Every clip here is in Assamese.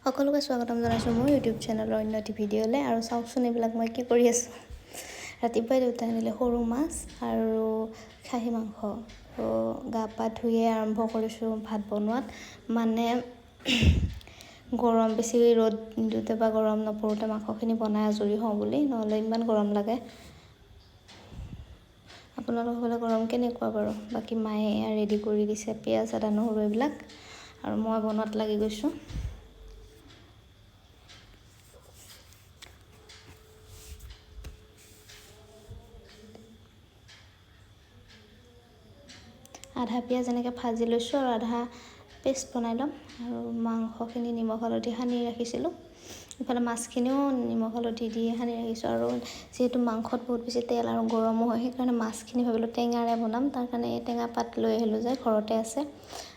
সকলোকে স্বাগতম জনাইছোঁ মোৰ ইউটিউব চেনেলৰ অন্য এটি ভিডিঅ'লৈ। আৰু চাওকচোন এইবিলাক মই কি কৰি আছোঁ। ৰাতিপুৱাই দেউতাই আনিলে সৰু মাছ আৰু খাহী মাংস। গা পা ধুয়ে আৰম্ভ কৰিছোঁ ভাত বনোৱাত। মানে গৰম বেছি ৰ'দ দিওঁতে বা গৰম নপৰোঁতে মাংসখিনি বনাই আজৰি হওঁ বুলি, নহ'লে ইমান গৰম লাগে। আপোনালোকৰ ফালে গৰম কেনেকুৱা বাৰু? বাকী মায়ে ৰেডি কৰি দিছে পিঁয়াজ আদা নহৰু এইবিলাক, আৰু মই বনোৱাত লাগি গৈছোঁ। আধা পিঁয়াজ এনেকৈ ভাজি লৈছোঁ আৰু আধা পেষ্ট বনাই ল'ম। আৰু মাংসখিনি নিমখ হালধি সানি ৰাখিছিলোঁ, ইফালে মাছখিনিও নিমখ হালধি দি সানি ৰাখিছোঁ। আৰু যিহেতু মাংসত বহুত বেছি তেল আৰু গৰমো হয়, সেইকাৰণে মাছখিনি ভাবিলোঁ টেঙাৰে বনাম। তাৰ কাৰণে এই টেঙা পাত লৈ আহিলোঁ যে ঘৰতে আছে।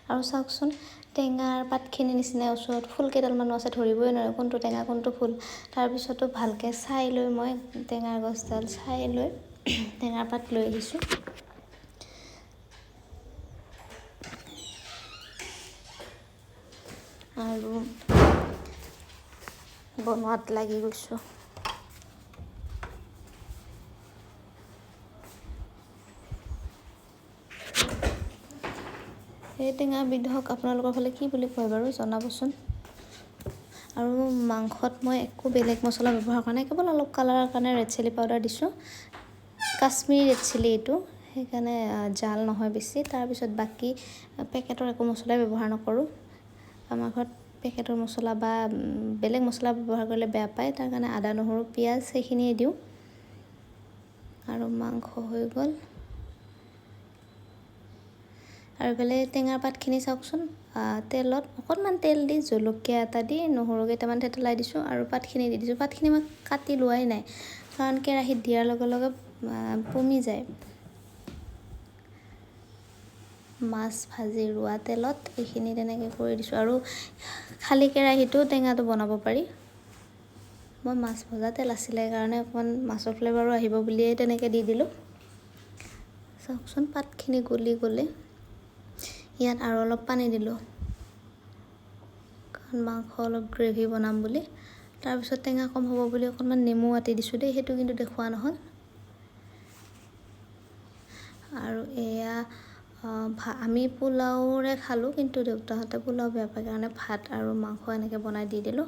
আৰু চাওকচোন টেঙাৰ পাতখিনি নিচিনা ওচৰত ফুল কেইডালমানো আছে, ধৰিবই নোৱাৰে কোনটো টেঙা কোনটো ফুল। তাৰপিছতো ভালকৈ চাই লৈ মই টেঙাৰ গছডাল চাই লৈ টেঙাৰ পাত লৈ আহিছোঁ। আৰু বনোৱাত লাগি গৈছোঁ। এই টেঙা বিধক আপোনালোকৰ ফালে কি বুলি কয় বাৰু জনাবচোন। আৰু মাংসত মই একো বেলেগ মছলা ব্যৱহাৰ কৰা নাই, কেৱল অলপ কালাৰৰ কাৰণে ৰেড চিলি পাউডাৰ দিছোঁ। কাশ্মীৰী ৰেড চিলি এইটো, সেইকাৰণে জাল নহয় বেছি। তাৰপিছত বাকী পেকেটৰ একো মছলাই ব্যৱহাৰ নকৰোঁ। আমাৰ ঘৰত পেকেটৰ মছলা বা বেলেগ মছলা ব্যৱহাৰ কৰিলে বেয়া পায়, তাৰ কাৰণে আদা নহৰু পিঁয়াজ সেইখিনিয়ে দিওঁ। আৰু মাংস হৈ গ'ল। আৰু এইফালে টেঙাৰ পাতখিনি চাওকচোন, তেলত অকণমান তেল দি জলকীয়া এটা দি নহৰু কেইটামান থেতেলাই দিছোঁ আৰু পাতখিনি দি দিছোঁ। পাতখিনি মই কাটি লোৱাই নাই, কাৰণ কেৰাহীত দিয়াৰ লগে লগে পমি যায়। মাছ ভাজি ৰোৱা তেলত এইখিনি তেনেকৈ কৰি দিছোঁ। আৰু খালী কেৰাহীটো টেঙাটো বনাব পাৰি। মই মাছ ভজা তেল আছিলে কাৰণে অকণমান মাছৰ ফ্লেভাৰো আহিব বুলিয়ে তেনেকৈ দি দিলোঁ। চাওকচোন পাতখিনি গলি গ'লে ইয়াত আৰু অলপ পানী দিলোঁ, কাৰণ মাংস অলপ গ্ৰেভি বনাম বুলি। তাৰপিছত টেঙা কম হ'ব বুলি অকণমান নেমু কাটি দিছোঁ দেই, সেইটো কিন্তু দেখুওৱা নহ'ল। আৰু এয়া আমি পোলাওৰে খালোঁ, কিন্তু দেউতাহঁতে পোলাও বেয়া পায় কাৰণে ভাত আৰু মাংস এনেকৈ বনাই দি দিলোঁ।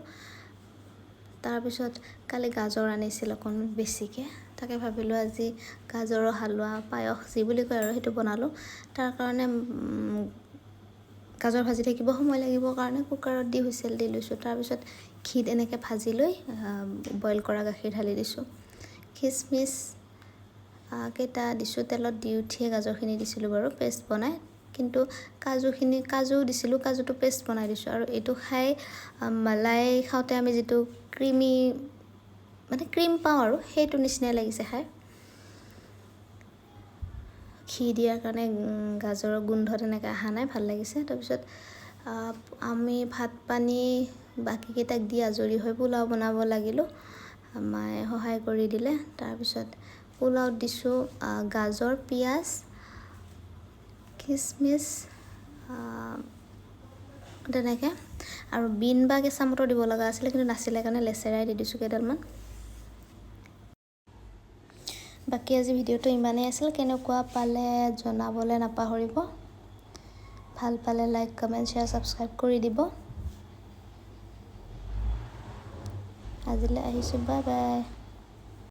তাৰপিছত কালি গাজৰ আনিছিল অকণমান বেছিকৈ, তাকে ভাবিলোঁ আজি গাজৰৰ হালোৱা পায়স যি বুলি কয় আৰু সেইটো বনালোঁ। তাৰ কাৰণে গাজৰ ভাজি থাকিব সময় লাগিব কাৰণে কুকাৰত দি হুইচেল দি লৈছোঁ। তাৰপিছত ঘিত এনেকৈ ভাজি লৈ বইল কৰা গাখীৰ ঢালি দিছোঁ। খিচমিচ কেইটা দিছোঁ, তেলত দি উঠিয়ে গাজৰখিনি দিছিলোঁ বাৰু পেষ্ট বনাই, কিন্তু কাজুও দিছিলোঁ, কাজুটো পেষ্ট বনাই দিছোঁ। আৰু এইটো খাই মালাই খাওঁতে আমি যিটো ক্ৰীম পাওঁ আৰু সেইটো নিচিনাই লাগিছে খাই। ঘি দিয়াৰ কাৰণে গাজৰৰ গোন্ধ তেনেকৈ অহা নাই, ভাল লাগিছে। তাৰপিছত আমি ভাত পানী বাকীকেইটাক দি আজৰি হৈ পোলাও বনাব লাগিলোঁ। মায়ে সহায় কৰি দিলে। তাৰপিছত পোলাওত দিছোঁ গাজৰ পিঁয়াজ খিচমিচ তেনেকৈ, আৰু বিন বা কেঁচা মটৰ দিব লগা আছিলে, কিন্তু নাছিলে কাৰণে লেচেৰাই দি দিছোঁ কেইডালমান। বাকী আজি ভিডিঅ'টো ইমানেই আছিল। কেনেকুৱা পালে জনাবলৈ নাপাহৰিব। ভাল পালে লাইক কমেণ্ট শ্বেয়াৰ ছাবস্ক্ৰাইব কৰি দিব। আজিলৈ আহিছোঁ, বাই বাই।